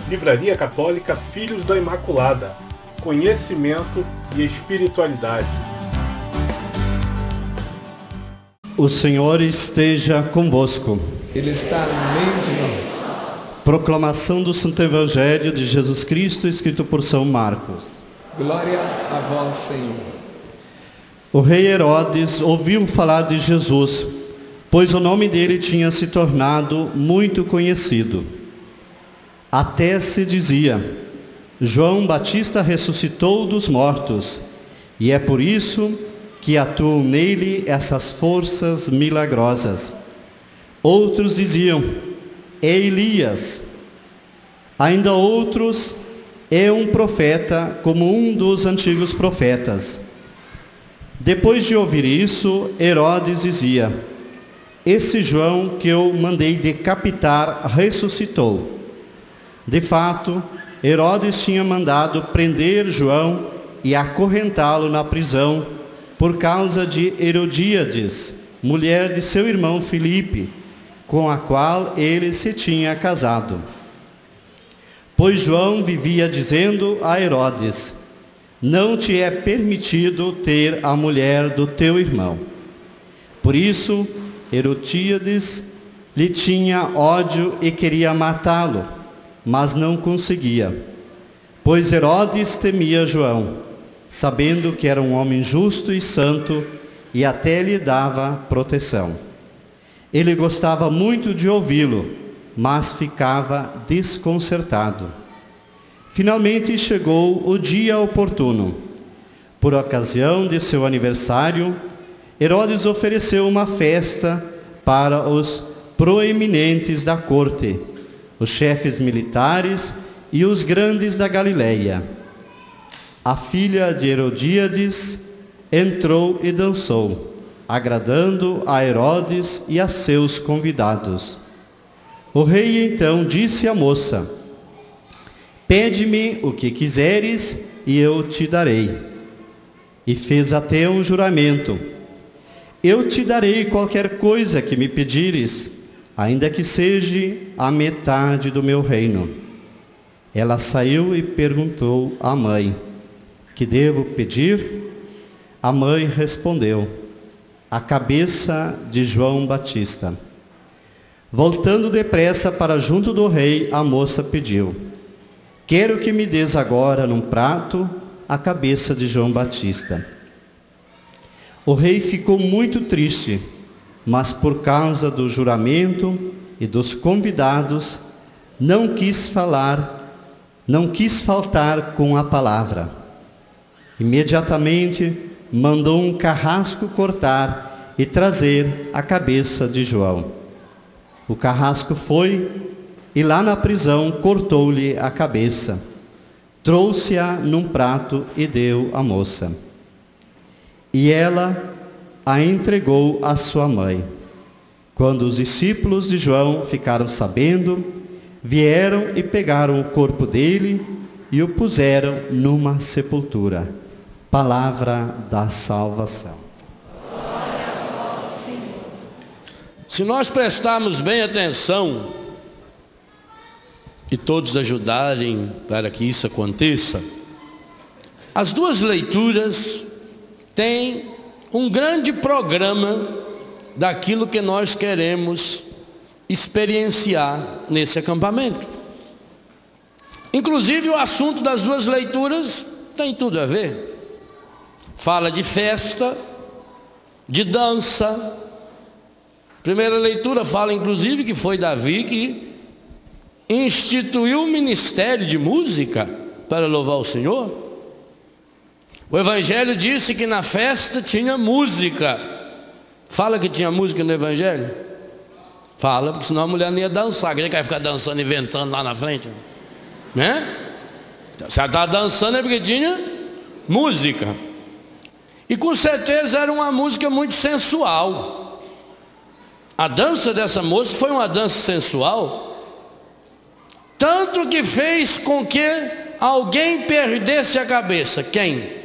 Livraria Católica Filhos da Imaculada, conhecimento e espiritualidade. O Senhor esteja convosco. Ele está no meio de nós. Proclamação do Santo Evangelho de Jesus Cristo, escrito por São Marcos. Glória a vós, Senhor. O rei Herodes ouviu falar de Jesus, pois o nome dele tinha se tornado muito conhecido. Até se dizia: João Batista ressuscitou dos mortos, e é por isso que atuam nele essas forças milagrosas. Outros diziam: é Elias. Ainda outros: é um profeta, como um dos antigos profetas. Depois de ouvir isso, Herodes dizia: esse João que eu mandei decapitar ressuscitou. De fato, Herodes tinha mandado prender João e acorrentá-lo na prisão por causa de Herodíades, mulher de seu irmão Filipe, com a qual ele se tinha casado. Pois João vivia dizendo a Herodes: não te é permitido ter a mulher do teu irmão. Por isso, Herodíades lhe tinha ódio e queria matá-lo, mas não conseguia, pois Herodes temia João, sabendo que era um homem justo e santo, e até lhe dava proteção. Ele gostava muito de ouvi-lo, mas ficava desconcertado. Finalmente chegou o dia oportuno. Por ocasião de seu aniversário, Herodes ofereceu uma festa para os proeminentes da corte, os chefes militares e os grandes da Galileia. A filha de Herodíades entrou e dançou, agradando a Herodes e a seus convidados. O rei então disse à moça: pede-me o que quiseres e eu te darei. E fez até um juramento: eu te darei qualquer coisa que me pedires, ainda que seja a metade do meu reino. Ela saiu e perguntou à mãe: que devo pedir? A mãe respondeu: a cabeça de João Batista. Voltando depressa para junto do rei, a moça pediu: quero que me des agora num prato a cabeça de João Batista. O rei ficou muito triste, mas por causa do juramento e dos convidados, não quis faltar com a palavra. Imediatamente mandou um carrasco cortar e trazer a cabeça de João. O carrasco foi e lá na prisão cortou-lhe a cabeça, trouxe-a num prato e deu à moça. E ela a entregou à sua mãe. Quando os discípulos de João ficaram sabendo, vieram e pegaram o corpo dele e o puseram numa sepultura. Palavra da salvação. Glória a vós, Senhor. Se nós prestarmos bem atenção e todos ajudarem para que isso aconteça, as duas leituras têm um grande programa daquilo que nós queremos experienciar nesse acampamento. Inclusive o assunto das duas leituras tem tudo a ver. Fala de festa, de dança. Primeira leitura fala inclusive que foi Davi que instituiu o ministério de música para louvar o Senhor. O Evangelho disse que na festa tinha música. Fala que tinha música no Evangelho? Fala, porque senão a mulher não ia dançar. Que vai ficar dançando, inventando lá na frente, né? Se ela está dançando é porque tinha música. E com certeza era uma música muito sensual. A dança dessa moça foi uma dança sensual, tanto que fez com que alguém perdesse a cabeça. Quem?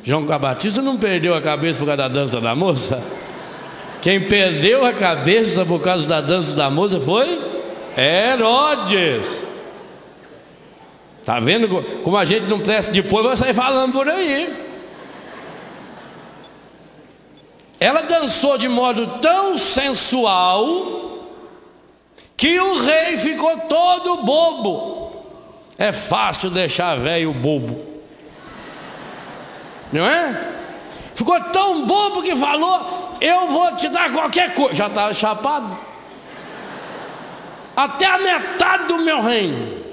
João Batista não perdeu a cabeça por causa da dança da moça? Quem perdeu a cabeça por causa da dança da moça foi Herodes. Está vendo como a gente não presta depois, vai sair falando por aí. Ela dançou de modo tão sensual que o rei ficou todo bobo. É fácil deixar velho bobo, não é? Ficou tão bobo que falou: eu vou te dar qualquer coisa. Já estava chapado. Até a metade do meu reino.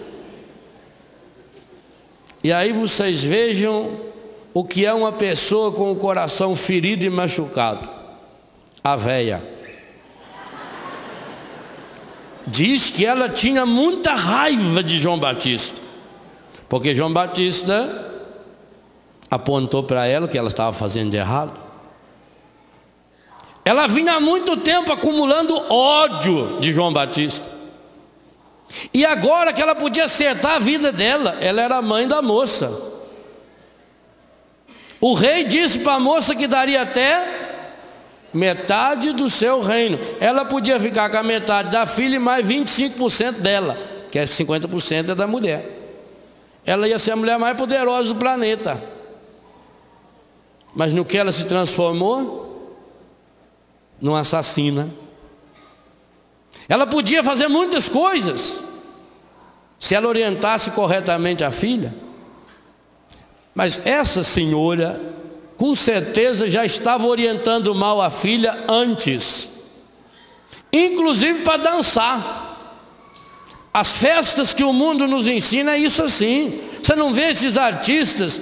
E aí vocês vejam o que é uma pessoa com o coração ferido e machucado. A véia diz que ela tinha muita raiva de João Batista, porque João Batista apontou para ela o que ela estava fazendo de errado. Ela vinha há muito tempo acumulando ódio de João Batista. E agora que ela podia acertar a vida dela, ela era a mãe da moça. O rei disse para a moça que daria até metade do seu reino. Ela podia ficar com a metade da filha e mais 25% dela, que é 50% é da mulher. Ela ia ser a mulher mais poderosa do planeta. Mas no que ela se transformou? Numa assassina. Ela podia fazer muitas coisas se ela orientasse corretamente a filha. Mas essa senhora, com certeza, já estava orientando mal a filha antes, inclusive para dançar. As festas que o mundo nos ensina é isso assim. Você não vê esses artistas,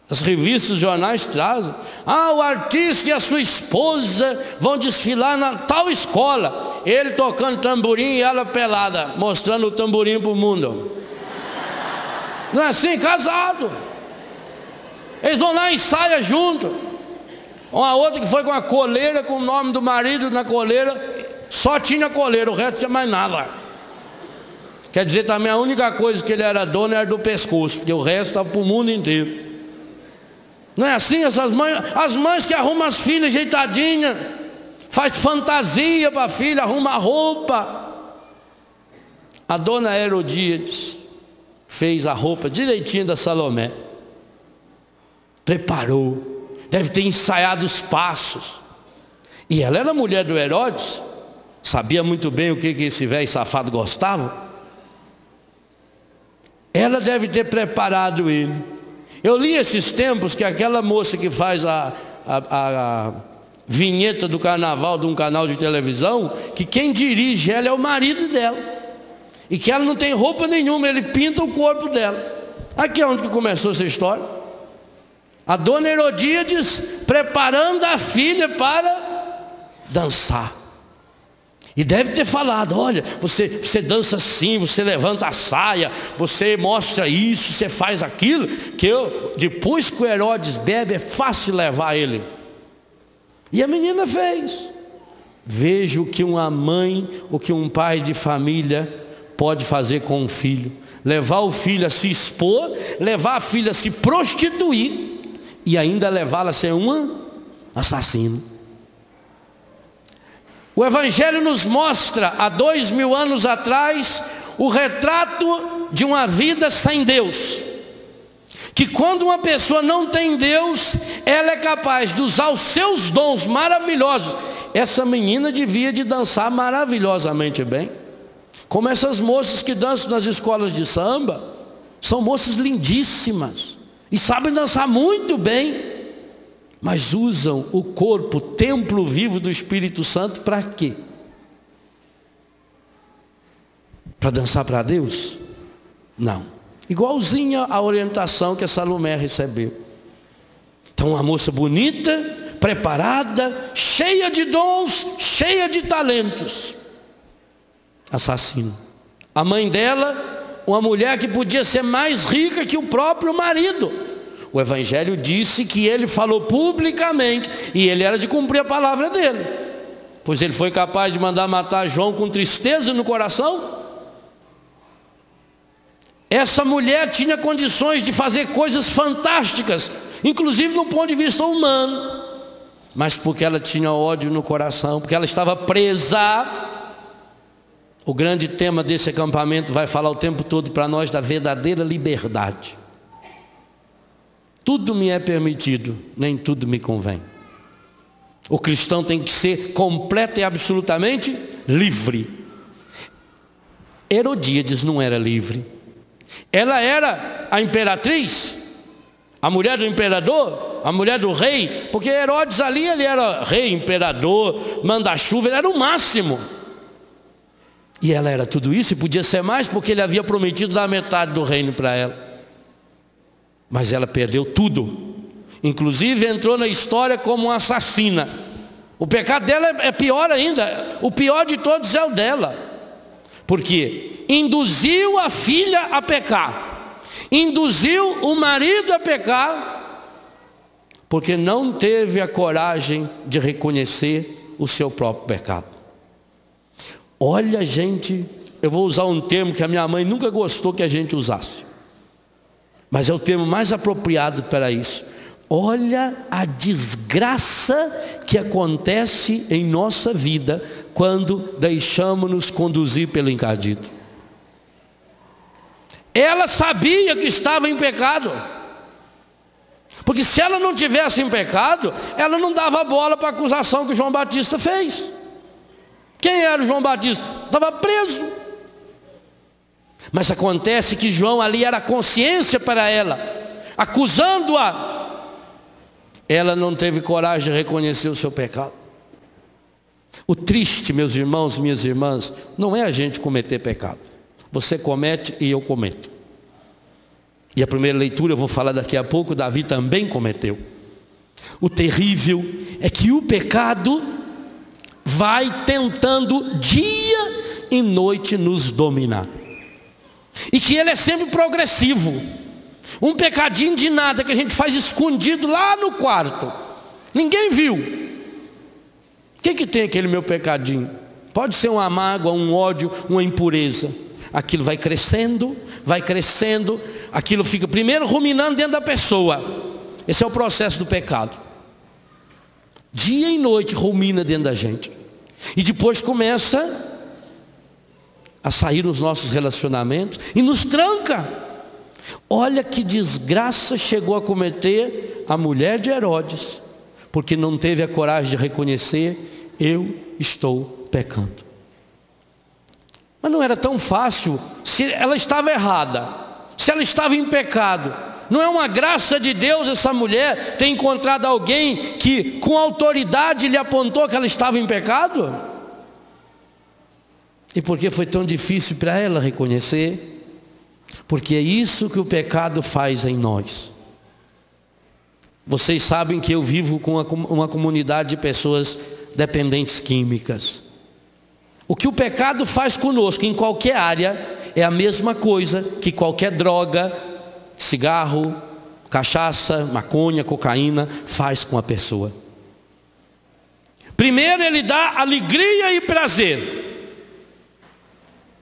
as revistas, os jornais trazem: o artista e a sua esposa vão desfilar na tal escola. Ele tocando tamborim e ela pelada, mostrando o tamborim para o mundo. Não é assim? Casado. Eles vão lá e ensaiam junto. Uma outra que foi com a coleira, com o nome do marido na coleira, só tinha coleira, o resto não tinha mais nada. Quer dizer, também a única coisa que ele era dono era do pescoço, porque o resto estava para o mundo inteiro. Não é assim? Essas mães, as mães que arrumam as filhas ajeitadinhas, faz fantasia para a filha, arruma roupa. A dona Herodíades fez a roupa direitinho da Salomé, preparou, deve ter ensaiado os passos. E ela era mulher do Herodes, sabia muito bem o que esse velho safado gostava. Ela deve ter preparado ele. Eu li esses tempos que aquela moça que faz a vinheta do carnaval de um canal de televisão, que quem dirige ela é o marido dela, e que ela não tem roupa nenhuma, ele pinta o corpo dela. Aqui é onde que começou essa história. A dona Herodíades preparando a filha para dançar. E deve ter falado: olha, você dança assim, você levanta a saia, você mostra isso, você faz aquilo, que depois que o Herodes bebe é fácil levar ele. E a menina fez. Veja o que uma mãe, o que um pai de família pode fazer com um filho: levar o filho a se expor, levar a filha a se prostituir e ainda levá-la a ser uma assassina. O Evangelho nos mostra, há 2000 anos atrás, o retrato de uma vida sem Deus. Que quando uma pessoa não tem Deus, ela é capaz de usar os seus dons maravilhosos. Essa menina devia de dançar maravilhosamente bem. Como essas moças que dançam nas escolas de samba, são moças lindíssimas e sabem dançar muito bem. Mas usam o corpo, templo vivo do Espírito Santo, para quê? Para dançar para Deus? Não. Igualzinha a orientação que a Salomé recebeu. Então, uma moça bonita, preparada, cheia de dons, cheia de talentos. Assassino. A mãe dela, uma mulher que podia ser mais rica que o próprio marido. O Evangelho disse que ele falou publicamente, e ele era de cumprir a palavra dele, pois ele foi capaz de mandar matar João com tristeza no coração. Essa mulher tinha condições de fazer coisas fantásticas, inclusive do ponto de vista humano, mas porque ela tinha ódio no coração, porque ela estava presa O grande tema desse acampamento vai falar o tempo todo para nós da verdadeira liberdade. Tudo me é permitido, nem tudo me convém. O cristão tem que ser completo e absolutamente livre. Herodíades não era livre. Ela era a imperatriz, a mulher do imperador, a mulher do rei, porque Herodes ali, ele era rei, imperador, manda-chuva, ele era o máximo. E ela era tudo isso e podia ser mais, porque ele havia prometido dar metade do reino para ela. Mas ela perdeu tudo. Inclusive entrou na história como uma assassina. O pecado dela é pior ainda. O pior de todos é o dela. Porque induziu a filha a pecar. Induziu o marido a pecar. Porque não teve a coragem de reconhecer o seu próprio pecado. Olha, gente, eu vou usar um termo que a minha mãe nunca gostou que a gente usasse. Mas é o termo mais apropriado para isso. Olha a desgraça que acontece em nossa vida quando deixamos-nos conduzir pelo encardido. Ela sabia que estava em pecado. Porque se ela não tivesse em pecado, ela não dava bola para a acusação que João Batista fez. Quem era o João Batista? Estava preso. Mas acontece que João ali era a consciência para ela, acusando-a. Ela não teve coragem de reconhecer o seu pecado. O triste, meus irmãos, minhas irmãs, não é a gente cometer pecado. Você comete e eu cometo. E a primeira leitura, eu vou falar daqui a pouco, Davi também cometeu. O terrível é que o pecado vai tentando dia e noite nos dominar. E que ele é sempre progressivo. Um pecadinho de nada que a gente faz escondido lá no quarto, ninguém viu. O que tem aquele meu pecadinho? Pode ser uma mágoa, um ódio, uma impureza. Aquilo vai crescendo, aquilo fica primeiro ruminando dentro da pessoa. Esse é o processo do pecado. Dia e noite rumina dentro da gente. E depois começa a sair nos nossos relacionamentos e nos tranca. Olha que desgraça chegou a cometer a mulher de Herodes, porque não teve a coragem de reconhecer: eu estou pecando. Mas não era tão fácil. Se ela estava errada, se ela estava em pecado, não é uma graça de Deus essa mulher ter encontrado alguém que com autoridade lhe apontou que ela estava em pecado? E por que foi tão difícil para ela reconhecer? Porque é isso que o pecado faz em nós. Vocês sabem que eu vivo com uma comunidade de pessoas dependentes químicas. O que o pecado faz conosco em qualquer área é a mesma coisa que qualquer droga, cigarro, cachaça, maconha, cocaína faz com a pessoa. Primeiro ele dá alegria e prazer.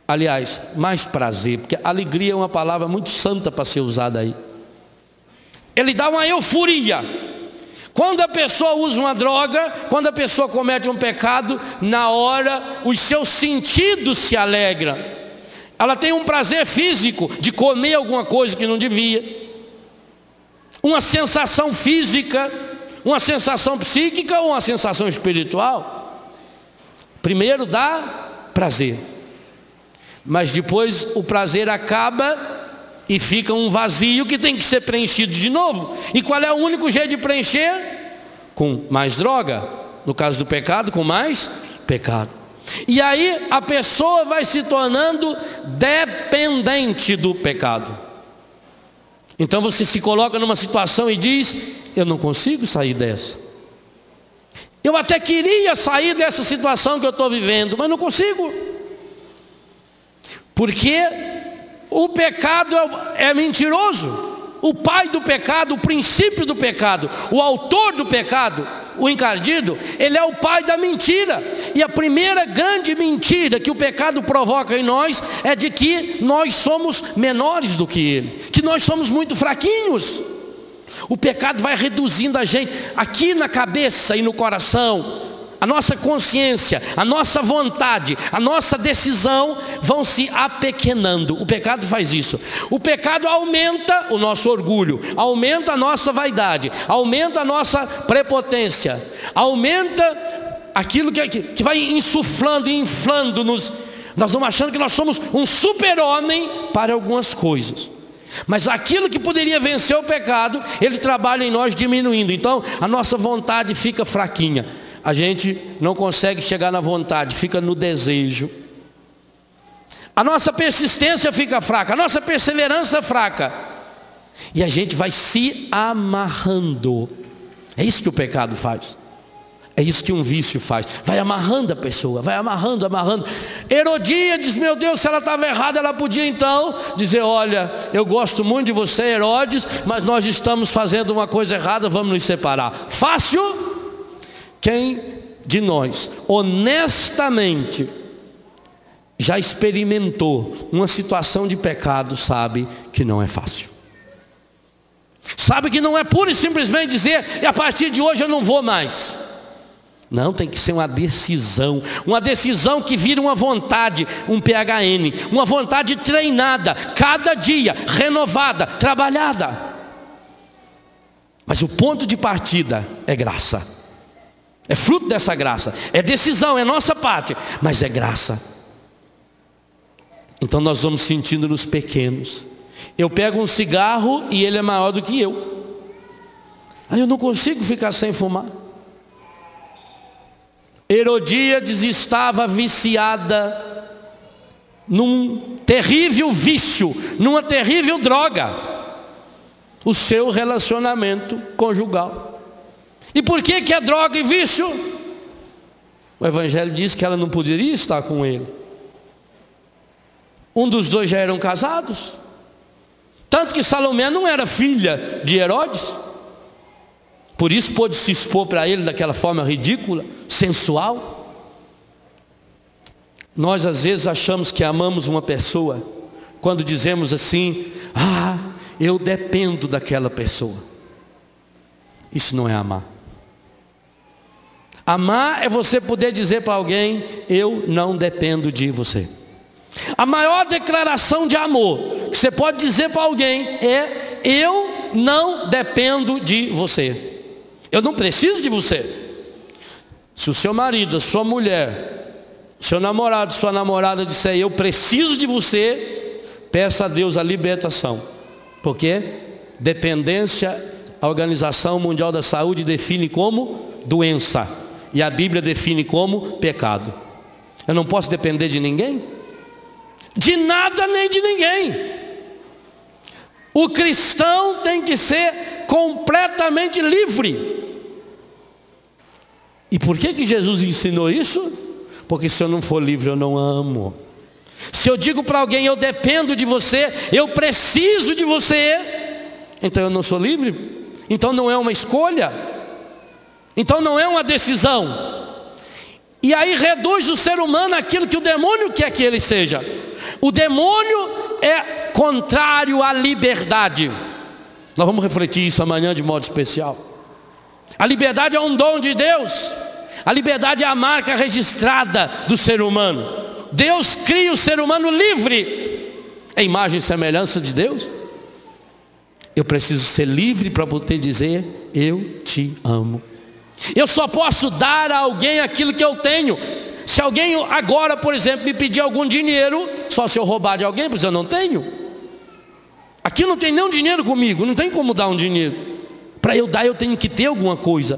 Aliás, mais prazer, porque alegria é uma palavra muito santa para ser usada aí. Ele dá uma euforia. Quando a pessoa usa uma droga, quando a pessoa comete um pecado, na hora os seus sentidos se alegram. Ela tem um prazer físico de comer alguma coisa que não devia, uma sensação física, uma sensação psíquica ou uma sensação espiritual. Primeiro dá prazer, mas depois o prazer acaba e fica um vazio que tem que ser preenchido de novo. E qual é o único jeito de preencher? Com mais droga. No caso do pecado, com mais pecado. E aí a pessoa vai se tornando dependente do pecado. Então você se coloca numa situação e diz: eu não consigo sair dessa. Eu até queria sair dessa situação que eu estou vivendo, mas não consigo. Porque o pecado é mentiroso. O pai do pecado, o princípio do pecado, o autor do pecado, o encardido, ele é o pai da mentira. E a primeira grande mentira que o pecado provoca em nós é de que nós somos menores do que ele, que nós somos muito fraquinhos. O pecado vai reduzindo a gente aqui na cabeça e no coração. a nossa consciência, a nossa vontade, a nossa decisão vão se apequenando. O pecado faz isso. O pecado aumenta o nosso orgulho, aumenta a nossa vaidade, aumenta a nossa prepotência, aumenta aquilo que vai insuflando e inflando-nos. Nós vamos achando que nós somos um super-homem para algumas coisas. Mas aquilo que poderia vencer o pecado, ele trabalha em nós diminuindo. Então a nossa vontade fica fraquinha. A gente não consegue chegar na vontade, fica no desejo. A nossa persistência fica fraca, a nossa perseverança fraca. E a gente vai se amarrando. É isso que o pecado faz. É isso que um vício faz. Vai amarrando a pessoa, vai amarrando, amarrando. Herodíades, meu Deus, se ela estava errada, ela podia então dizer: olha, eu gosto muito de você, Herodes, mas nós estamos fazendo uma coisa errada, vamos nos separar. Fácil? Quem de nós, honestamente, já experimentou uma situação de pecado, sabe que não é fácil. Sabe que não é pura e simplesmente dizer: e a partir de hoje eu não vou mais. Não, tem que ser uma decisão que vira uma vontade, um PHN, uma vontade treinada, cada dia, renovada, trabalhada. Mas o ponto de partida é graça, é fruto dessa graça, é decisão, é nossa parte, mas é graça. Então nós vamos sentindo-nos pequenos. Eu pego um cigarro e ele é maior do que eu. Aí eu não consigo ficar sem fumar. Herodíades estava viciada num terrível vício, numa terrível droga, o seu relacionamento conjugal. E por que é droga e vício? O Evangelho diz que ela não poderia estar com ele. Um dos dois já eram casados. Tanto que Salomé não era filha de Herodes. Por isso pôde se expor para ele daquela forma ridícula, sensual. Nós às vezes achamos que amamos uma pessoa quando dizemos assim: ah, eu dependo daquela pessoa. Isso não é amar. Amar é você poder dizer para alguém: eu não dependo de você. A maior declaração de amor que você pode dizer para alguém é: eu não dependo de você. Eu não preciso de você. Se o seu marido, a sua mulher, seu namorado, sua namorada disser: eu preciso de você, peça a Deus a libertação. Porque dependência, a Organização Mundial da Saúde define como doença, e a Bíblia define como pecado. Eu não posso depender de ninguém, de nada nem de ninguém. O cristão tem que ser completamente livre. E por que Jesus ensinou isso? Porque se eu não for livre, eu não amo. Se eu digo para alguém: eu dependo de você, eu preciso de você, então eu não sou livre. Então não é uma escolha, então não é uma decisão. E aí reduz o ser humano àquilo que o demônio quer que ele seja. O demônio é contrário à liberdade. Nós vamos refletir isso amanhã de modo especial. A liberdade é um dom de Deus. A liberdade é a marca registrada do ser humano. Deus cria o ser humano livre, é imagem e semelhança de Deus. Eu preciso ser livre para poder dizer: eu te amo. Eu só posso dar a alguém aquilo que eu tenho. Se alguém agora, por exemplo, me pedir algum dinheiro, só se eu roubar de alguém, pois eu não tenho. Aqui não tem nenhum dinheiro comigo, não tem como dar um dinheiro. Para eu dar, eu tenho que ter alguma coisa.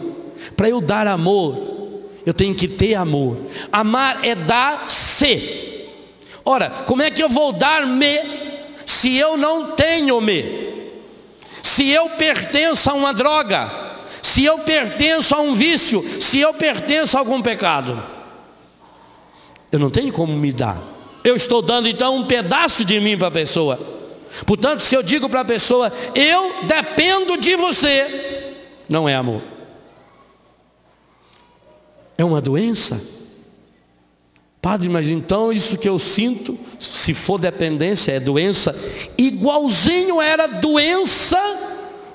Para eu dar amor, eu tenho que ter amor. Amar é dar-se. Ora, como é que eu vou dar-me se eu não tenho-me? Se eu pertenço a uma droga, se eu pertenço a um vício, se eu pertenço a algum pecado, eu não tenho como me dar. Eu estou dando então um pedaço de mim para a pessoa. Portanto, se eu digo para a pessoa: eu dependo de você, não é amor, é uma doença. Padre, mas então isso que eu sinto, se for dependência, é doença. Igualzinho era doença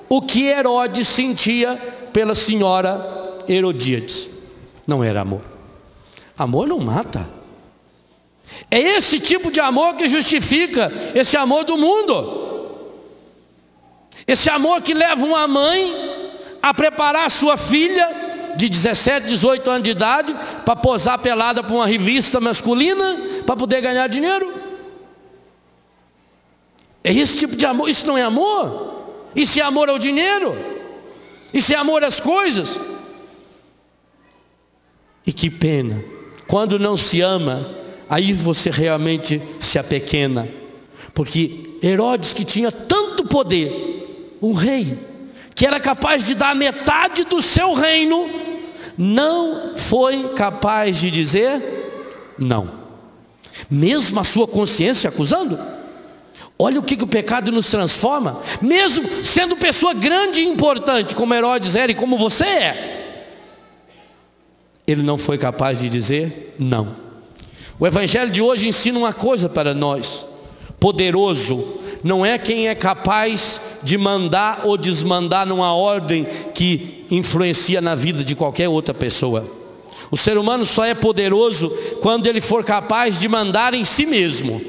o que Herodes sentia pela senhora Herodíades. não era amor. Amor não mata. É esse tipo de amor que justifica esse amor do mundo. Esse amor que leva uma mãe a preparar a sua filha de 17, 18 anos de idade para posar pelada para uma revista masculina para poder ganhar dinheiro. É esse tipo de amor. Isso não é amor? Isso é amor ao dinheiro? Isso é amor às coisas? E que pena, quando não se ama, aí você realmente se apequena. Porque Herodes, que tinha tanto poder, um rei, que era capaz de dar metade do seu reino, não foi capaz de dizer não. Mesmo a sua consciência acusando. Olha o que o pecado nos transforma. Mesmo sendo pessoa grande e importante, como Herodes era e como você é, ele não foi capaz de dizer não. O evangelho de hoje ensina uma coisa para nós: poderoso não é quem é capaz de mandar ou desmandar numa ordem que influencia na vida de qualquer outra pessoa. O ser humano só é poderoso quando ele for capaz de mandar em si mesmo.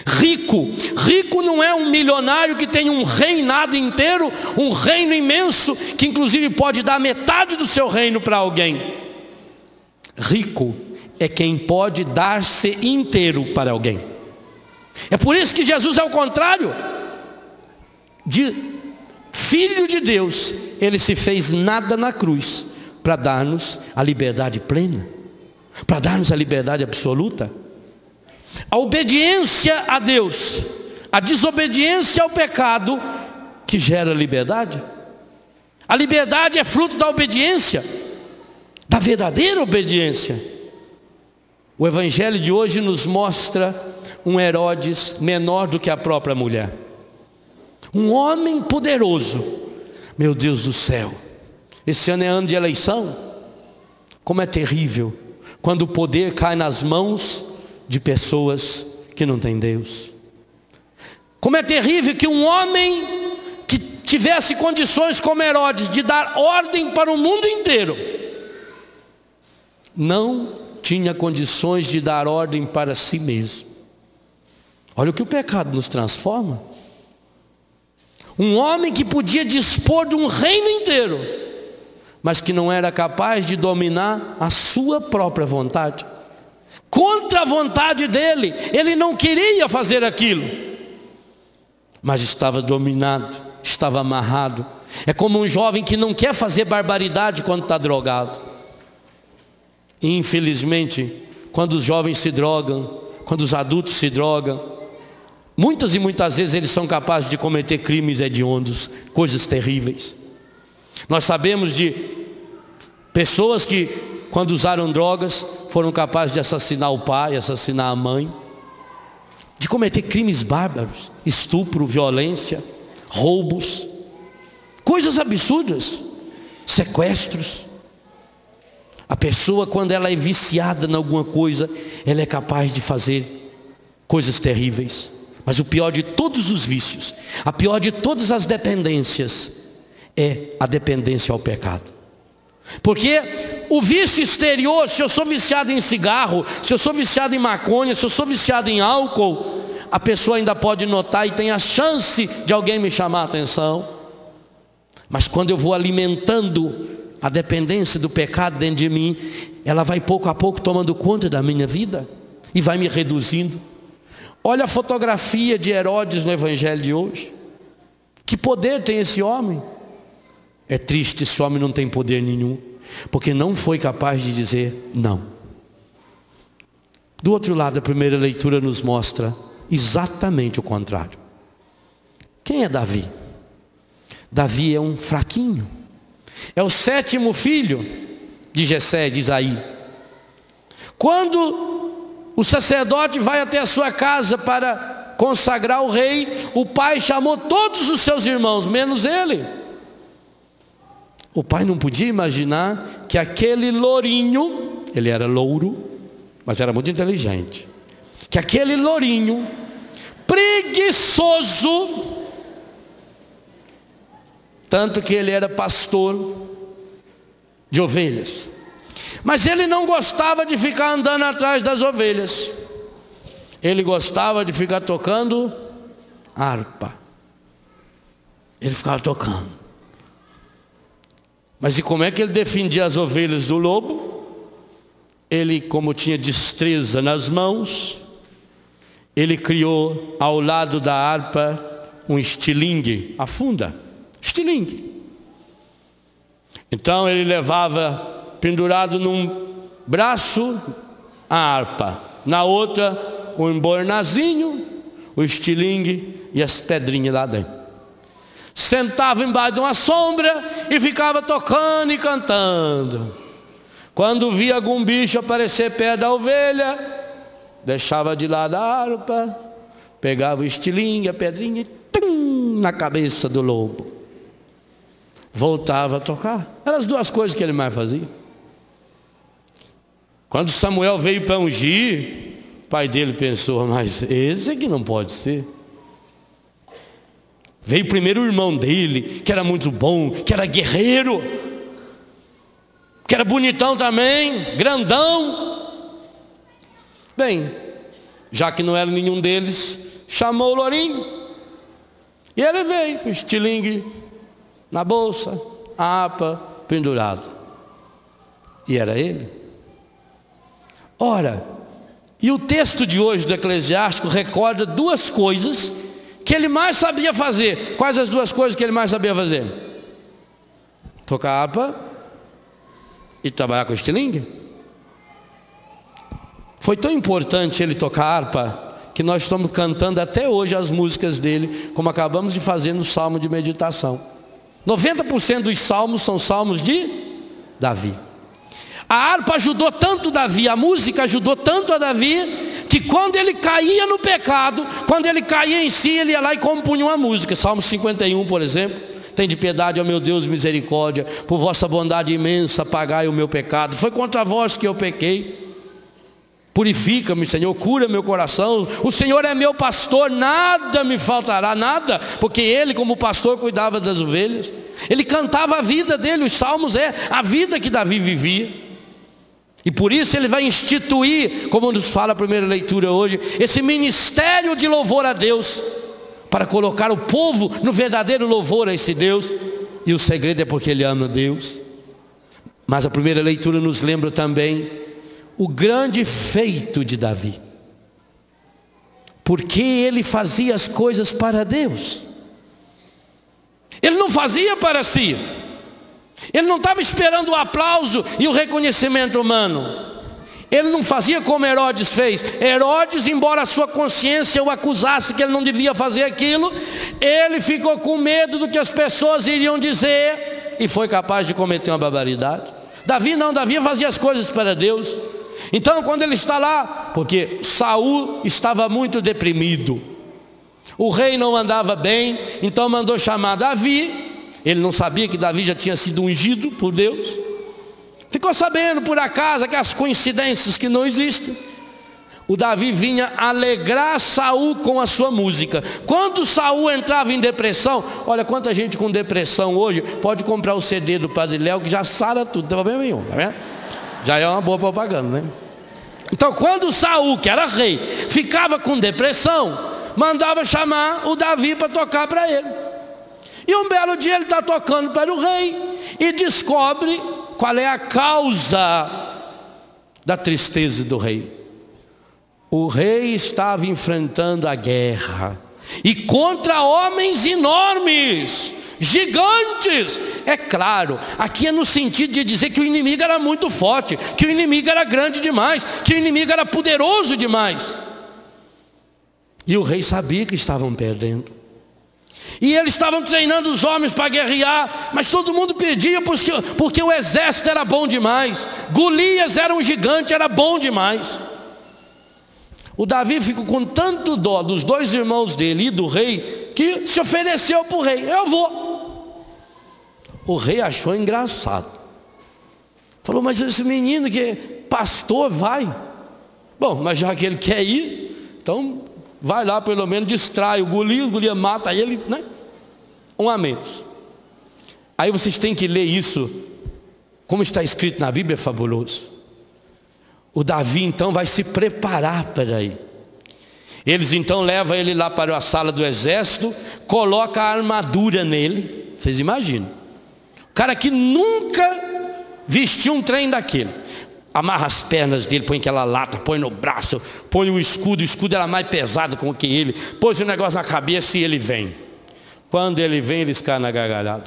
Rico não é um milionário que tem um reinado inteiro, um reino imenso, que inclusive pode dar metade do seu reino para alguém. Rico é quem pode dar-se inteiro para alguém. É por isso que Jesus, ao contrário de Filho de Deus, ele se fez nada na cruz para dar-nos a liberdade plena, para dar-nos a liberdade absoluta. A obediência a Deus, a desobediência ao pecado que gera liberdade. A liberdade é fruto da obediência, da verdadeira obediência. O evangelho de hoje nos mostra um Herodes menor do que a própria mulher. Um homem poderoso. Meu Deus do céu, esse ano é ano de eleição. Como é terrível quando o poder cai nas mãos de pessoas que não têm Deus. Como é terrível que um homem que tivesse condições como Herodes de dar ordem para o mundo inteiro, não tinha condições de dar ordem para si mesmo. Olha o que o pecado nos transforma. Um homem que podia dispor de um reino inteiro, mas que não era capaz de dominar a sua própria vontade. Contra a vontade dele, ele não queria fazer aquilo, mas estava dominado, estava amarrado. É como um jovem que não quer fazer barbaridade quando está drogado. E infelizmente, quando os jovens se drogam, quando os adultos se drogam, muitas e muitas vezes eles são capazes de cometer crimes hediondos, coisas terríveis. Nós sabemos de pessoas que, quando usaram drogas, foram capazes de assassinar o pai, assassinar a mãe, de cometer crimes bárbaros, estupro, violência, roubos, coisas absurdas, sequestros. A pessoa, quando ela é viciada em alguma coisa, ela é capaz de fazer coisas terríveis. Mas o pior de todos os vícios, a pior de todas as dependências, é a dependência ao pecado. Porque o vício exterior, se eu sou viciado em cigarro, se eu sou viciado em maconha, se eu sou viciado em álcool, a pessoa ainda pode notar e tem a chance de alguém me chamar a atenção. Mas quando eu vou alimentando a dependência do pecado dentro de mim, ela vai pouco a pouco tomando conta da minha vida e vai me reduzindo. Olha a fotografia de Herodes no evangelho de hoje. Que poder tem esse homem? É triste, esse homem não tem poder nenhum, porque não foi capaz de dizer não. Do outro lado, a primeira leitura nos mostra exatamente o contrário. Quem é Davi? Davi é um fraquinho, é o 7º filho de Jessé, de Isaí. Quando o sacerdote vai até a sua casa para consagrar o rei, o pai chamou todos os seus irmãos, menos ele. O pai não podia imaginar que aquele lourinho, ele era louro, mas era muito inteligente, que aquele lourinho, preguiçoso, tanto que ele era pastor de ovelhas, Mas ele não gostava de ficar andando atrás das ovelhas. Ele gostava de ficar tocando harpa. Ele ficava tocando. Mas e como é que ele defendia as ovelhas do lobo? Ele, como tinha destreza nas mãos, ele criou ao lado da harpa um estilingue, a funda, estilingue. Então ele levava pendurado num braço a harpa, na outra o embornazinho, o estilingue e as pedrinhas lá dentro. Sentava embaixo de uma sombra e ficava tocando e cantando. Quando via algum bicho aparecer perto da ovelha, deixava de lado a harpa, pegava o estilingue, a pedrinha e tum, na cabeça do lobo. Voltava a tocar. Eram as duas coisas que ele mais fazia. Quando Samuel veio para ungir, o pai dele pensou, mas esse aqui não pode ser. Veio primeiro o irmão dele, que era muito bom, que era guerreiro, que era bonitão também, grandão. Bem, já que não era nenhum deles, chamou o lourinho. E ele veio, com o estilingue na bolsa, a harpa pendurada. E era ele. Ora, e o texto de hoje do Eclesiástico recorda duas coisas que ele mais sabia fazer. Quais as duas coisas que ele mais sabia fazer? Tocar harpa e trabalhar com estilingue. Foi tão importante ele tocar harpa que nós estamos cantando até hoje as músicas dele, como acabamos de fazer no Salmo de Meditação. 90% dos salmos são salmos de Davi. A harpa ajudou tanto Davi, a música ajudou tanto a Davi, que quando ele caía no pecado, quando ele caía em si, ele ia lá e compunha uma música. Salmo 51, por exemplo: tende piedade, ó meu Deus, misericórdia, por vossa bondade imensa pagai o meu pecado. Foi contra vós que eu pequei. Purifica-me, Senhor, cura meu coração. O Senhor é meu pastor, nada me faltará, nada, porque ele, como pastor, cuidava das ovelhas. Ele cantava a vida dele. Os salmos é a vida que Davi vivia. E por isso ele vai instituir, como nos fala a primeira leitura hoje, esse ministério de louvor a Deus, para colocar o povo no verdadeiro louvor a esse Deus. E o segredo é porque ele ama Deus. Mas a primeira leitura nos lembra também o grande feito de Davi, porque ele fazia as coisas para Deus. Ele não fazia para si. Ele não estava esperando o aplauso e o reconhecimento humano. Ele não fazia como Herodes fez. Herodes, embora a sua consciência o acusasse que ele não devia fazer aquilo, ele ficou com medo do que as pessoas iriam dizer e foi capaz de cometer uma barbaridade. Davi não, Davi fazia as coisas para Deus. Então quando ele está lá, porque Saul estava muito deprimido, o rei não andava bem, então mandou chamar Davi. Ele não sabia que Davi já tinha sido ungido por Deus. Ficou sabendo por acaso, aquelas coincidências que não existem. O Davi vinha alegrar Saul com a sua música. Quando Saul entrava em depressão, olha quanta gente com depressão hoje pode comprar o CD do Padre Léo que já sara tudo, não tem problema nenhum, tá vendo? Já é uma boa propaganda, né? Então quando Saul, que era rei, ficava com depressão, mandava chamar o Davi para tocar para ele. E um belo dia ele está tocando para o rei e descobre qual é a causa da tristeza do rei. O rei estava enfrentando a guerra, e contra homens enormes, gigantes. É claro, aqui é no sentido de dizer que o inimigo era muito forte, que o inimigo era grande demais, que o inimigo era poderoso demais. E o rei sabia que estavam perdendo. E eles estavam treinando os homens para guerrear, mas todo mundo pedia porque o exército era bom demais. Golias era um gigante, era bom demais. O Davi ficou com tanto dó dos dois irmãos dele e do rei, que se ofereceu para o rei: eu vou. O rei achou engraçado. Falou: mas esse menino que é pastor vai. Bom, mas já que ele quer ir, então vai lá, pelo menos distrai o Golias mata ele, né? Um a menos. Aí vocês têm que ler isso, como está escrito na Bíblia, é fabuloso. O Davi então vai se preparar para ir. Eles então levam ele lá para a sala do exército, coloca a armadura nele. Vocês imaginam? O cara que nunca vestiu um trem daquele, amarra as pernas dele, põe aquela lata, põe no braço, põe o escudo era mais pesado com que ele, pôs o negócio na cabeça e ele vem. Quando ele vem, eles caem na gargalhada.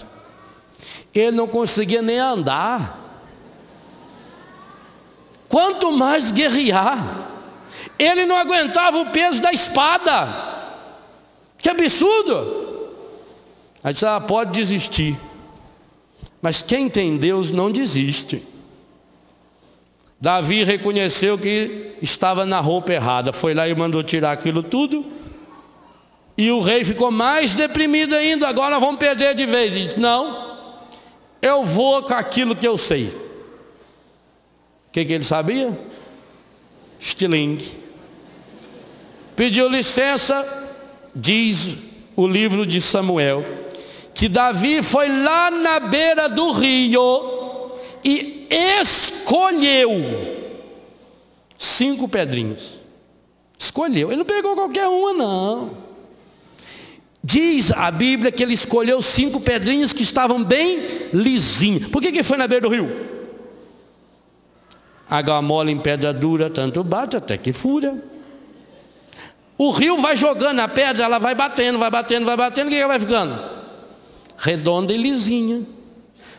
Ele não conseguia nem andar, quanto mais guerrear. Ele não aguentava o peso da espada. Que absurdo. Aí disse: pode desistir. Mas quem tem Deus não desiste. Davi reconheceu que estava na roupa errada, foi lá e mandou tirar aquilo tudo. E o rei ficou mais deprimido ainda. Agora nós vamos perder de vez. Ele disse: não, eu vou com aquilo que eu sei. O que ele sabia? Estilingue. Pediu licença, diz o livro de Samuel, que Davi foi lá na beira do rio e escolheu 5 pedrinhas. Escolheu, ele não pegou qualquer uma não. Diz a Bíblia que ele escolheu 5 pedrinhas que estavam bem lisinhas. Por que foi na beira do rio? Água mole em pedra dura, tanto bate até que fura. O rio vai jogando a pedra, ela vai batendo, vai batendo, vai batendo. O que ela vai ficando? Redonda e lisinha.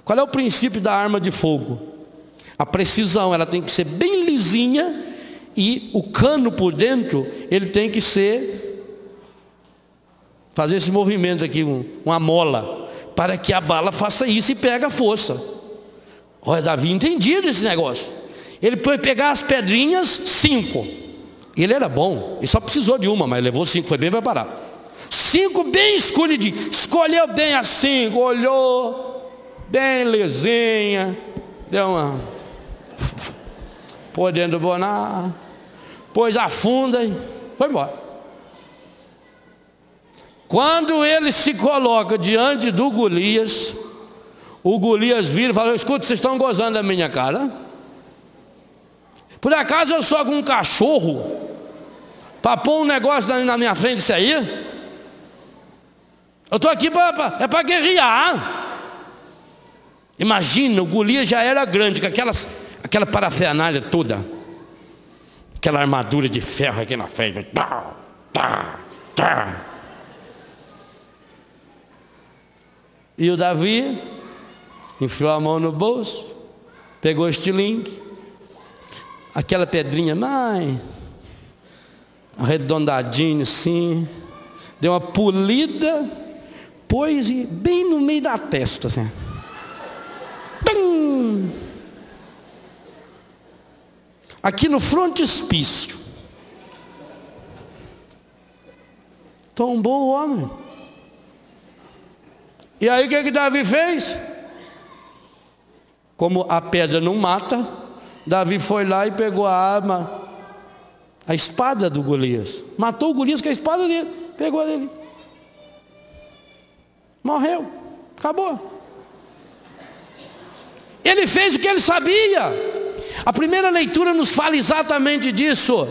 Qual é o princípio da arma de fogo? A precisão, ela tem que ser bem lisinha. E o cano por dentro, ele tem que fazer esse movimento aqui, uma mola, para que a bala faça isso e pegue a força. Olha, Davi entendia desse negócio. Ele foi pegar as pedrinhas, 5. Ele era bom, ele só precisou de uma, mas levou 5, foi bem preparado. 5 bem escolhidinhos, escolheu bem as 5, olhou, bem lisinha, deu uma, pôs dentro do boná, pôs a funda e foi embora. Quando ele se coloca diante do Golias, o Golias vira e fala: escuta, vocês estão gozando da minha cara? Por acaso eu sou algum cachorro para pôr um negócio na minha frente disso aí? Eu estou aqui para guerrear. Imagina, o Golias já era grande, com aquela parafernália toda, aquela armadura de ferro aqui na frente. E o Davi enfiou a mão no bolso, pegou o estilingue, aquela pedrinha mais arredondadinha assim, deu uma polida, pôs bem no meio da testa assim. Tum! Aqui no frontispício. Tombou o homem. E aí o que Davi fez? Como a pedra não mata, Davi foi lá e pegou a arma, a espada do Golias. Matou o Golias com a espada dele. Pegou dele. Morreu. Acabou. Ele fez o que ele sabia. A primeira leitura nos fala exatamente disso.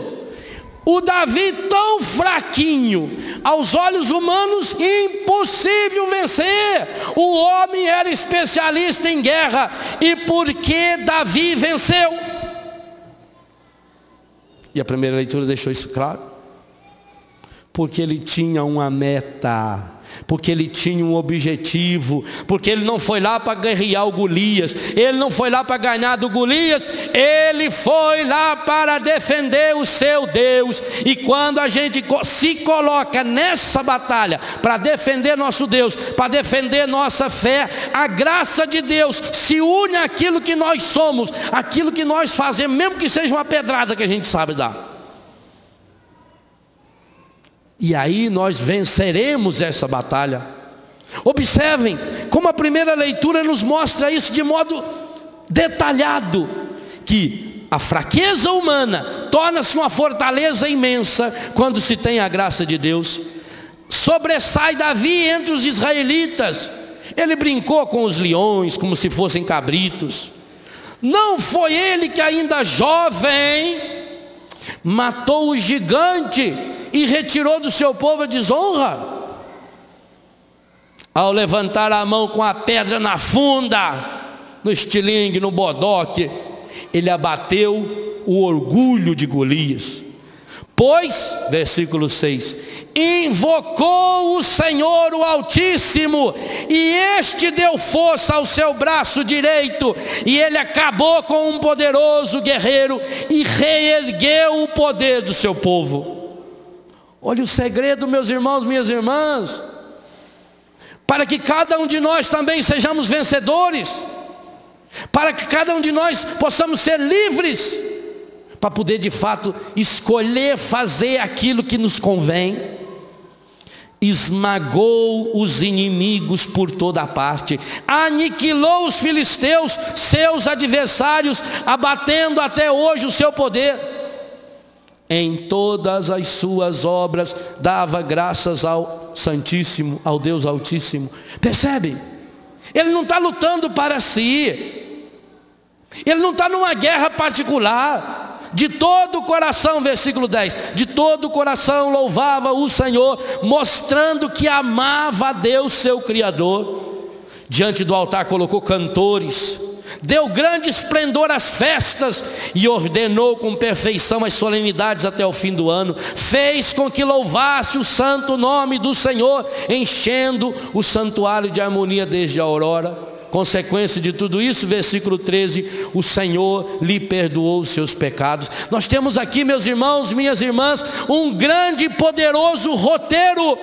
O Davi tão fraquinho, aos olhos humanos impossível vencer. O homem era especialista em guerra. E por que Davi venceu? E a primeira leitura deixou isso claro. Porque ele tinha uma meta, porque ele tinha um objetivo, porque ele não foi lá para guerrear o Golias, ele não foi lá para ganhar do Golias, ele foi lá para defender o seu Deus. E quando a gente se coloca nessa batalha para defender nosso Deus, para defender nossa fé, a graça de Deus se une àquilo que nós somos, àquilo que nós fazemos, mesmo que seja uma pedrada que a gente sabe dar. E aí nós venceremos essa batalha. Observem como a primeira leitura nos mostra isso de modo detalhado, que a fraqueza humana torna-se uma fortaleza imensa quando se tem a graça de Deus. Sobressai Davi entre os israelitas. Ele brincou com os leões como se fossem cabritos. Não foi ele que, ainda jovem, matou o gigante e retirou do seu povo a desonra? Ao levantar a mão com a pedra na funda, no estilingue, no bodoque, ele abateu o orgulho de Golias. Pois, versículo 6, invocou o Senhor o Altíssimo, e este deu força ao seu braço direito, e ele acabou com um poderoso guerreiro, e reergueu o poder do seu povo. Olha o segredo, meus irmãos, minhas irmãs, para que cada um de nós também sejamos vencedores, para que cada um de nós possamos ser livres, para poder de fato escolher fazer aquilo que nos convém. Esmagou os inimigos por toda parte, aniquilou os filisteus, seus adversários, abatendo até hoje o seu poder. Em todas as suas obras dava graças ao Santíssimo, ao Deus Altíssimo. Percebe? Ele não está lutando para si, ele não está numa guerra particular. De todo o coração, versículo 10, de todo o coração louvava o Senhor, mostrando que amava a Deus seu Criador. Diante do altar colocou cantores, deu grande esplendor às festas, e ordenou com perfeição as solenidades até o fim do ano. Fez com que louvasse o santo nome do Senhor, enchendo o santuário de harmonia desde a aurora. Consequência de tudo isso, versículo 13, o Senhor lhe perdoou os seus pecados. Nós temos aqui, meus irmãos, minhas irmãs, um grande e poderoso roteiro.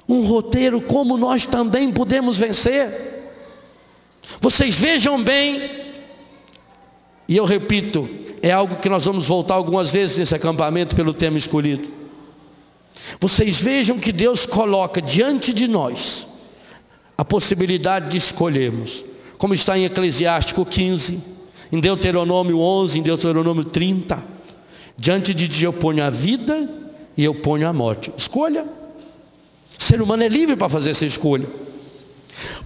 Um roteiro como nós também podemos vencer. Vocês vejam bem, e eu repito, é algo que nós vamos voltar algumas vezes nesse acampamento pelo tema escolhido. Vocês vejam que Deus coloca diante de nós a possibilidade de escolhermos, como está em Eclesiástico 15, em Deuteronômio 11, em Deuteronômio 30. Diante de Deus eu ponho a vida e eu ponho a morte. Escolha. O ser humano é livre para fazer essa escolha.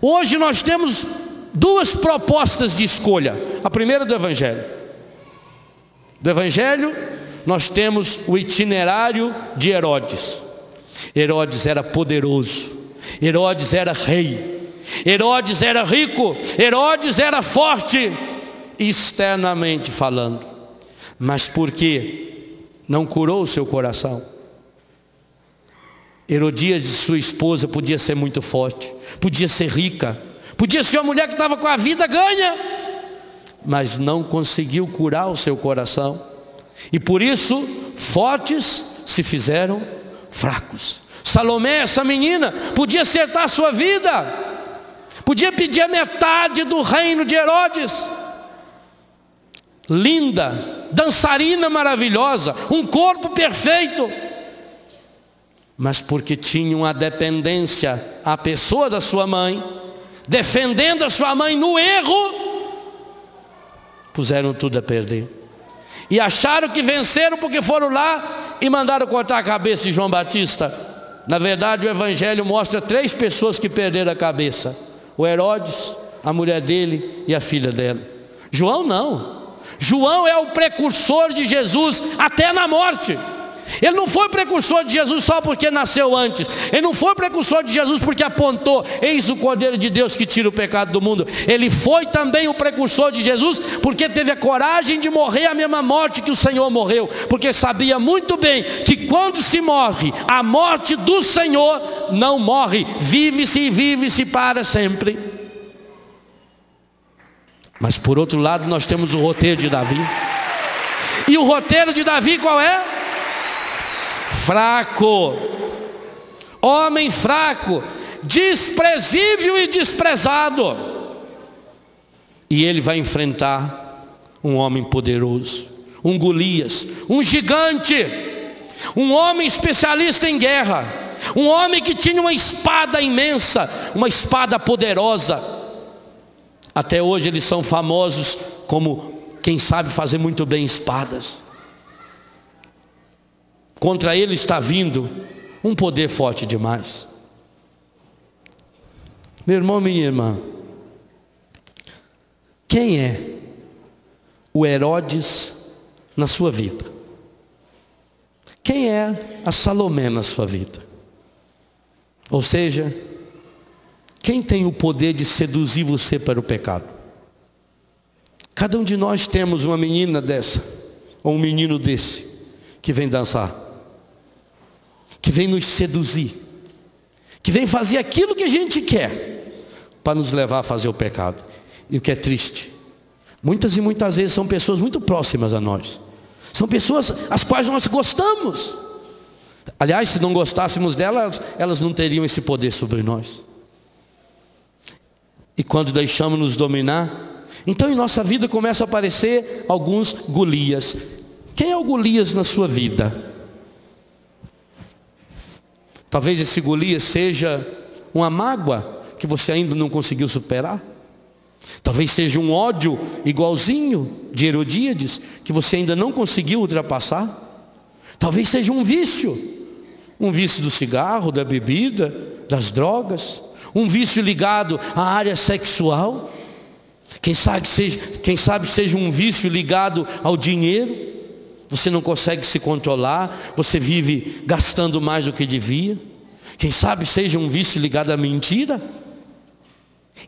Hoje nós temos duas propostas de escolha. A primeira do Evangelho. Do Evangelho nós temos o itinerário de Herodes. Herodes era poderoso, Herodes era rei, Herodes era rico, Herodes era forte, externamente falando. Mas por que não curou o seu coração? Herodíade, sua esposa, podia ser muito forte, podia ser rica, podia ser uma mulher que estava com a vida ganha, mas não conseguiu curar o seu coração. E por isso, fortes se fizeram fracos. Salomé, essa menina, podia acertar a sua vida, podia pedir a metade do reino de Herodes. Linda, dançarina maravilhosa, um corpo perfeito, mas porque tinha uma dependência à pessoa da sua mãe, defendendo a sua mãe no erro, puseram tudo a perder. E acharam que venceram porque foram lá e mandaram cortar a cabeça de João Batista. Na verdade, o Evangelho mostra 3 pessoas que perderam a cabeça: o Herodes, a mulher dele e a filha dela. João não. João é o precursor de Jesus até na morte. Ele não foi precursor de Jesus só porque nasceu antes. Ele não foi precursor de Jesus porque apontou: eis o Cordeiro de Deus que tira o pecado do mundo. Ele foi também o precursor de Jesus porque teve a coragem de morrer a mesma morte que o Senhor morreu, porque sabia muito bem que quando se morre, a morte do Senhor não morre, vive-se e vive-se para sempre. Mas por outro lado nós temos o roteiro de Davi. E o roteiro de Davi qual é? Fraco, homem fraco, desprezível e desprezado. E ele vai enfrentar um homem poderoso, um Golias, um gigante, um homem especialista em guerra, um homem que tinha uma espada imensa, uma espada poderosa. Até hoje eles são famosos como quem sabe fazer muito bem espadas. Contra ele está vindo um poder forte demais. . Meu irmão, minha irmã, Quem é o Herodes na sua vida? Quem é a Salomé na sua vida? Ou seja, quem tem o poder de seduzir você para o pecado? Cada um de nós temos uma menina dessa, ou um menino desse, que vem dançar, que vem nos seduzir, que vem fazer aquilo que a gente quer, para nos levar a fazer o pecado. E o que é triste, muitas e muitas vezes são pessoas muito próximas a nós, são pessoas as quais nós gostamos. Aliás, se não gostássemos delas, elas não teriam esse poder sobre nós. E quando deixamos nos dominar, então em nossa vida começam a aparecer alguns Golias. Quem é o Golias na sua vida? Talvez esse Golias seja uma mágoa que você ainda não conseguiu superar. Talvez seja um ódio igualzinho de Herodíades que você ainda não conseguiu ultrapassar. Talvez seja um vício do cigarro, da bebida, das drogas, um vício ligado à área sexual. Quem sabe seja um vício ligado ao dinheiro. Você não consegue se controlar, você vive gastando mais do que devia. Quem sabe seja um vício ligado à mentira.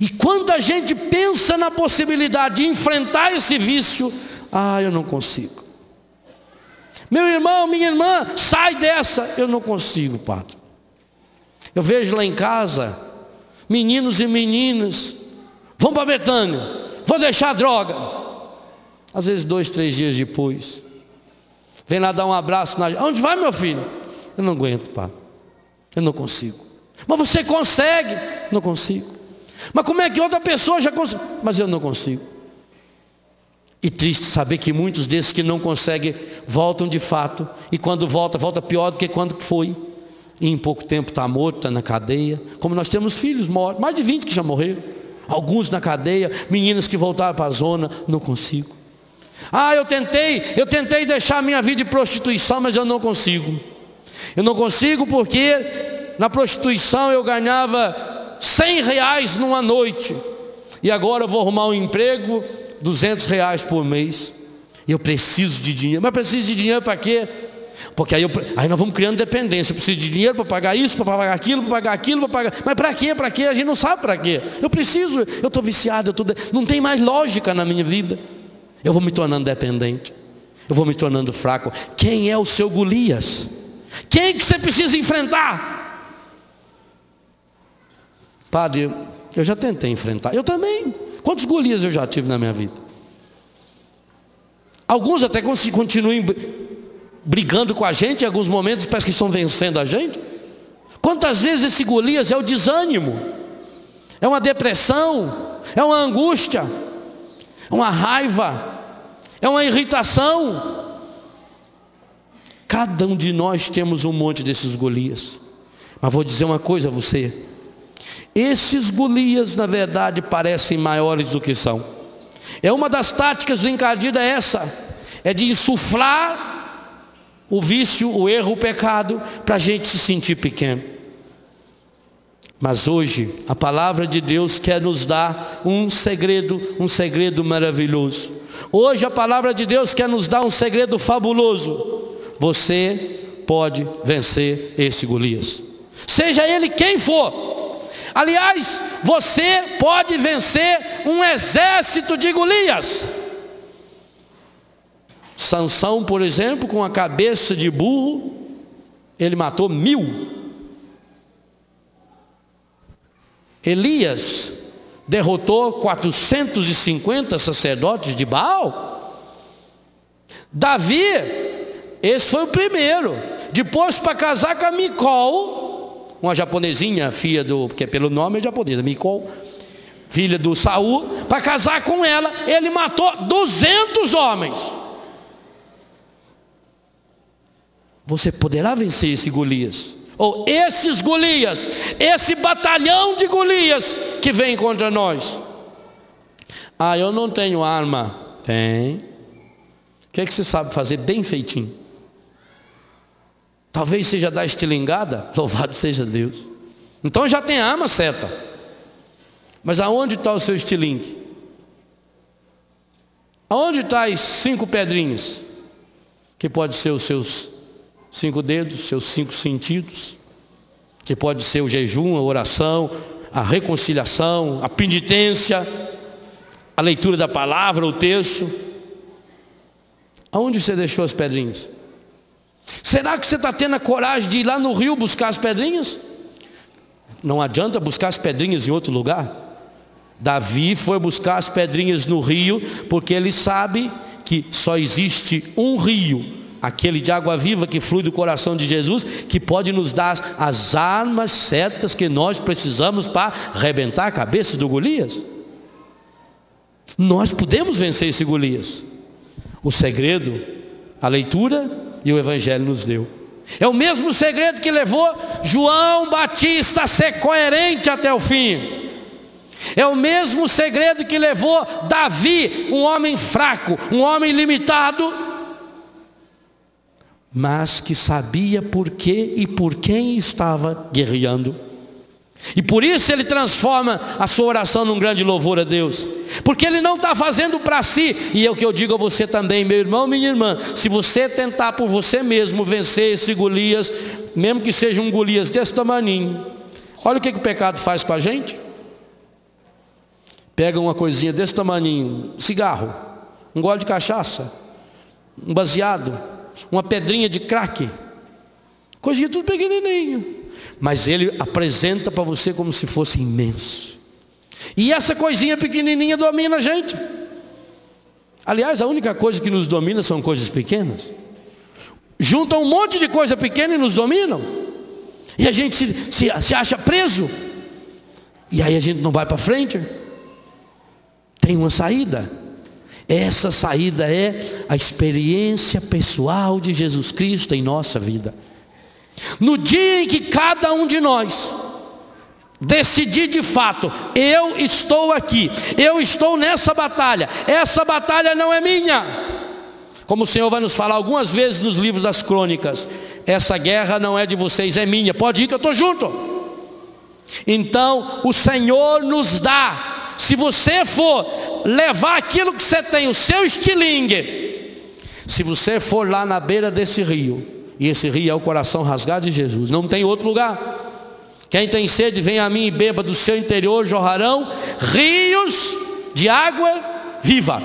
E quando a gente pensa na possibilidade de enfrentar esse vício, eu não consigo. Meu irmão, minha irmã, sai dessa. Eu não consigo, padre. Eu vejo lá em casa meninos e meninas, vão para Betânia, vão deixar a droga. Às vezes 2, 3 dias depois, vem lá dar um abraço na... Onde vai, meu filho? Eu não aguento, padre. Eu não consigo. Mas você consegue? Não consigo. Mas como é que outra pessoa já consegue? Mas eu não consigo. E triste saber que muitos desses que não conseguem voltam de fato. E quando volta pior do que quando foi. E em pouco tempo está morto, está na cadeia. Como nós temos filhos mortos, mais de 20 que já morreram. Alguns na cadeia, meninas que voltaram para a zona. Não consigo. Eu tentei deixar a minha vida de prostituição, mas eu não consigo. Eu não consigo porque na prostituição eu ganhava R$100 numa noite. E agora eu vou arrumar um emprego, R$200 por mês. E eu preciso de dinheiro. Mas preciso de dinheiro para quê? Porque aí nós vamos criando dependência. Eu preciso de dinheiro para pagar isso, para pagar aquilo, para pagar aquilo, para pagar... Mas para quê? Para quê? A gente não sabe para quê. Eu estou viciado, não tem mais lógica na minha vida. Eu vou me tornando dependente. Eu vou me tornando fraco. Quem é o seu Golias? Quem que você precisa enfrentar? Padre, eu já tentei enfrentar. Eu também. Quantos Golias eu já tive na minha vida? Alguns até continuam brigando com a gente. Em alguns momentos parece que estão vencendo a gente. Quantas vezes esse Golias é o desânimo, é uma depressão, é uma angústia, é uma raiva, é uma irritação. Cada um de nós temos um monte desses Golias. Mas vou dizer uma coisa a você: esses Golias na verdade parecem maiores do que são. É uma das táticas do encardido, é essa, é de insuflar o vício, o erro, o pecado, para a gente se sentir pequeno. Mas hoje a palavra de Deus quer nos dar um segredo maravilhoso. Hoje a palavra de Deus quer nos dar um segredo fabuloso. Você pode vencer esse Golias, seja ele quem for. Aliás, você pode vencer um exército de Golias. Sansão, por exemplo, com a cabeça de burro, ele matou 1000. Elias derrotou 450 sacerdotes de Baal. Davi, esse foi o primeiro. Depois, para casar com a Micol, uma japonesinha, filha do, porque pelo nome é japonesa, Micol, filha do Saul, para casar com ela, ele matou 200 homens. Você poderá vencer esse Golias, ou esses Golias, esse batalhão de Golias que vem contra nós. Eu não tenho arma. Tem. O que você sabe fazer bem feitinho? Talvez seja dar estilingada. Louvado seja Deus. Então já tem a arma certa. Mas aonde está o seu estilingue? Aonde estão as 5 pedrinhas? Que pode ser os seus 5 dedos, seus 5 sentidos, que pode ser o jejum, a oração, a reconciliação, a penitência, a leitura da palavra, o texto. Aonde você deixou as pedrinhas? Será que você está tendo a coragem de ir lá no rio buscar as pedrinhas? Não adianta buscar as pedrinhas em outro lugar. Davi foi buscar as pedrinhas no rio, porque ele sabe que só existe um rio, aquele de água viva que flui do coração de Jesus, que pode nos dar as armas certas que nós precisamos para arrebentar a cabeça do Golias. Nós podemos vencer esse Golias. O segredo, a leitura e o Evangelho nos deu. É o mesmo segredo que levou João Batista a ser coerente até o fim. É o mesmo segredo que levou Davi, um homem fraco, um homem limitado, mas que sabia por que e por quem estava guerreando. E por isso ele transforma a sua oração num grande louvor a Deus, porque ele não está fazendo para si. E é o que eu digo a você também, meu irmão, minha irmã: se você tentar por você mesmo vencer esse Golias, mesmo que seja um Golias desse tamaninho, olha o que o pecado faz com a gente. Pega uma coisinha desse tamaninho, um cigarro, um gole de cachaça, um baseado, uma pedrinha de crack, coisinha tudo pequenininho, mas ele apresenta para você como se fosse imenso. E essa coisinha pequenininha domina a gente. Aliás, a única coisa que nos domina são coisas pequenas. Juntam um monte de coisa pequena e nos dominam, e a gente se acha preso, e aí a gente não vai para frente. Tem uma saída. Essa saída é a experiência pessoal de Jesus Cristo em nossa vida. No dia em que cada um de nós decidir de fato: eu estou aqui, eu estou nessa batalha, essa batalha não é minha. Como o Senhor vai nos falar algumas vezes nos livros das crônicas: essa guerra não é de vocês, é minha, pode ir que eu estou junto. Então o Senhor nos dá. Se você for levar aquilo que você tem, o seu estilingue, se você for lá na beira desse rio, e esse rio é o coração rasgado de Jesus, não tem outro lugar. Quem tem sede, vem a mim e beba, do seu interior jorrarão rios de água viva.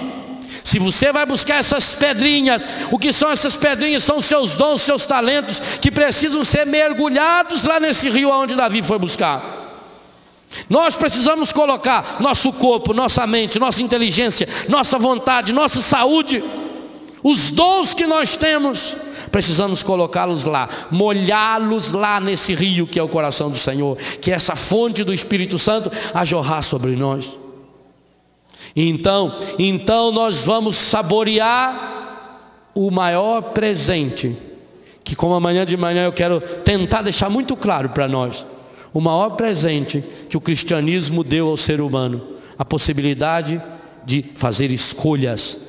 Se você vai buscar essas pedrinhas, o que são essas pedrinhas? São seus dons, seus talentos, que precisam ser mergulhados lá nesse rio onde Davi foi buscar. Nós precisamos colocar nosso corpo, nossa mente, nossa inteligência, nossa vontade, nossa saúde, os dons que nós temos, precisamos colocá-los lá, molhá-los lá nesse rio que é o coração do Senhor, que é essa fonte do Espírito Santo a jorrar sobre nós. Então nós vamos saborear o maior presente, que como amanhã de manhã eu quero tentar deixar muito claro para nós. O maior presente que o cristianismo deu ao ser humano: a possibilidade de fazer escolhas.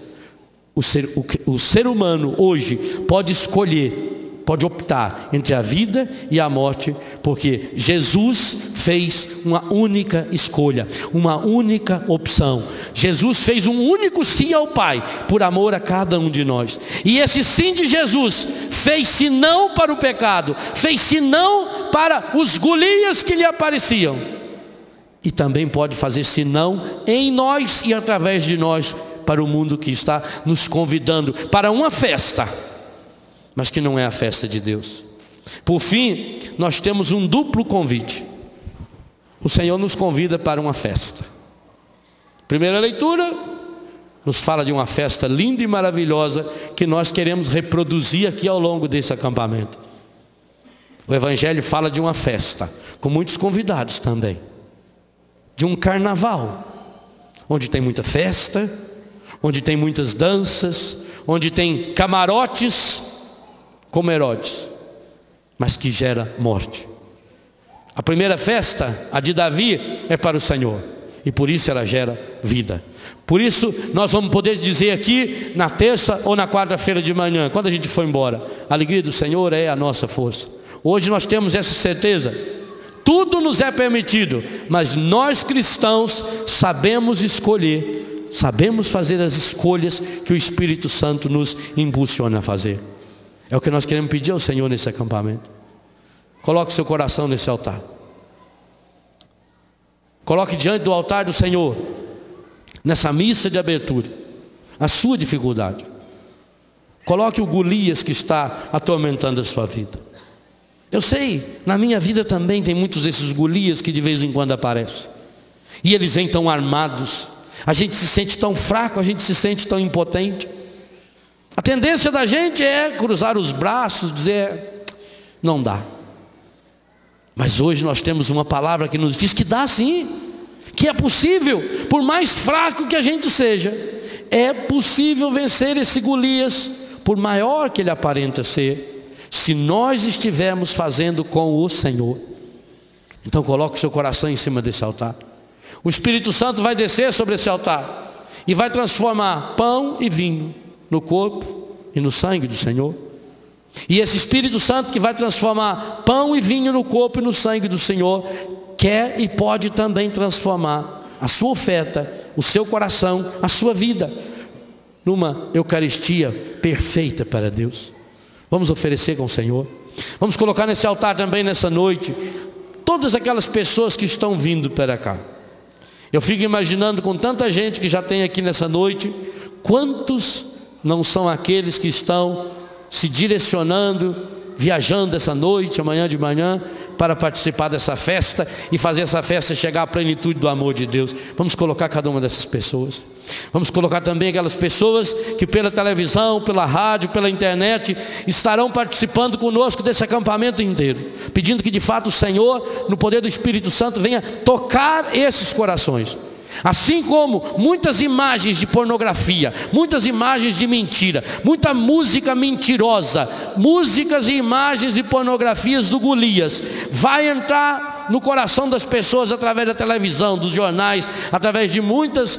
O ser humano hoje pode escolher, pode optar entre a vida e a morte, porque Jesus fez uma única escolha, uma única opção. Jesus fez um único sim ao Pai, por amor a cada um de nós. E esse sim de Jesus fez sim não para o pecado, fez sim não para os Golias que lhe apareciam, e também pode fazer sim não em nós e através de nós, para o mundo que está nos convidando para uma festa, mas que não é a festa de Deus. Por fim, nós temos um duplo convite. O Senhor nos convida para uma festa. Primeira leitura nos fala de uma festa linda e maravilhosa que nós queremos reproduzir aqui ao longo desse acampamento. O Evangelho fala de uma festa, com muitos convidados também, de um carnaval, onde tem muita festa, onde tem muitas danças, onde tem camarotes como Herodes, mas que gera morte. A primeira festa, a de Davi, é para o Senhor, e por isso ela gera vida. Por isso nós vamos poder dizer aqui na terça ou na quarta-feira de manhã, quando a gente for embora: a alegria do Senhor é a nossa força. Hoje nós temos essa certeza. Tudo nos é permitido, mas nós cristãos sabemos escolher sabemos fazer as escolhas que o Espírito Santo nos impulsiona a fazer. É o que nós queremos pedir ao Senhor nesse acampamento. Coloque seu coração nesse altar. Coloque diante do altar do Senhor, nessa missa de abertura, a sua dificuldade. Coloque o Golias que está atormentando a sua vida. Eu sei, na minha vida também tem muitos desses Golias que de vez em quando aparecem. E eles vêm tão armados. A gente se sente tão fraco, a gente se sente tão impotente. A tendência da gente é cruzar os braços, dizer, não dá. Mas hoje nós temos uma palavra que nos diz que dá sim, que é possível, por mais fraco que a gente seja, é possível vencer esse Golias, por maior que ele aparenta ser, se nós estivermos fazendo com o Senhor. Então coloque o seu coração em cima desse altar. O Espírito Santo vai descer sobre esse altar e vai transformar pão e vinho no corpo e no sangue do Senhor. E esse Espírito Santo que vai transformar pão e vinho no corpo e no sangue do Senhor, quer e pode também transformar a sua oferta, o seu coração, a sua vida, numa Eucaristia perfeita para Deus. Vamos oferecer com o Senhor. Vamos colocar nesse altar também nessa noite todas aquelas pessoas que estão vindo para cá. Eu fico imaginando, com tanta gente que já tem aqui nessa noite, quantos não são aqueles que estão se direcionando, viajando essa noite, amanhã de manhã, para participar dessa festa e fazer essa festa chegar à plenitude do amor de Deus. Vamos colocar cada uma dessas pessoas. Vamos colocar também aquelas pessoas que pela televisão, pela rádio, pela internet estarão participando conosco desse acampamento inteiro, pedindo que de fato o Senhor, no poder do Espírito Santo, venha tocar esses corações. Assim como muitas imagens de pornografia, muitas imagens de mentira, muita música mentirosa, músicas e imagens e pornografias do Golias, vai entrar no coração das pessoas através da televisão, dos jornais, através de muitas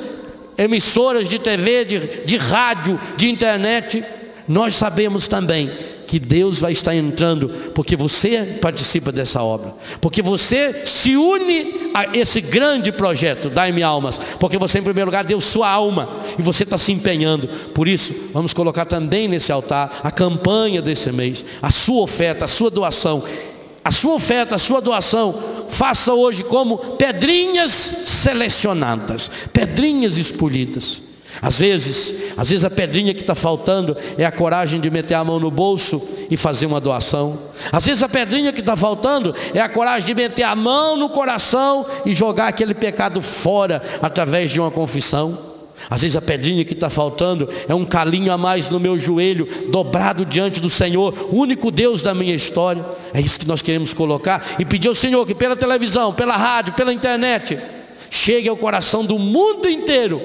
emissoras de TV, de rádio, de internet. Nós sabemos também que Deus vai estar entrando, porque você participa dessa obra, porque você se une a esse grande projeto, Dai-me Almas, porque você em primeiro lugar deu sua alma, e você está se empenhando. Por isso, vamos colocar também nesse altar a campanha desse mês, a sua oferta, a sua doação. A sua oferta, a sua doação, faça hoje como pedrinhas selecionadas, pedrinhas escolhidas. Às vezes a pedrinha que está faltando é a coragem de meter a mão no bolso e fazer uma doação. Às vezes a pedrinha que está faltando é a coragem de meter a mão no coração e jogar aquele pecado fora através de uma confissão. Às vezes a pedrinha que está faltando é um calinho a mais no meu joelho, dobrado diante do Senhor, o único Deus da minha história. É isso que nós queremos colocar e pedir ao Senhor que pela televisão, pela rádio, pela internet, chegue ao coração do mundo inteiro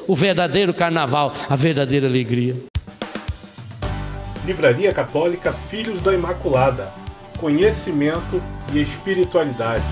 o verdadeiro carnaval, a verdadeira alegria. Livraria Católica Filhos da Imaculada. Conhecimento e espiritualidade.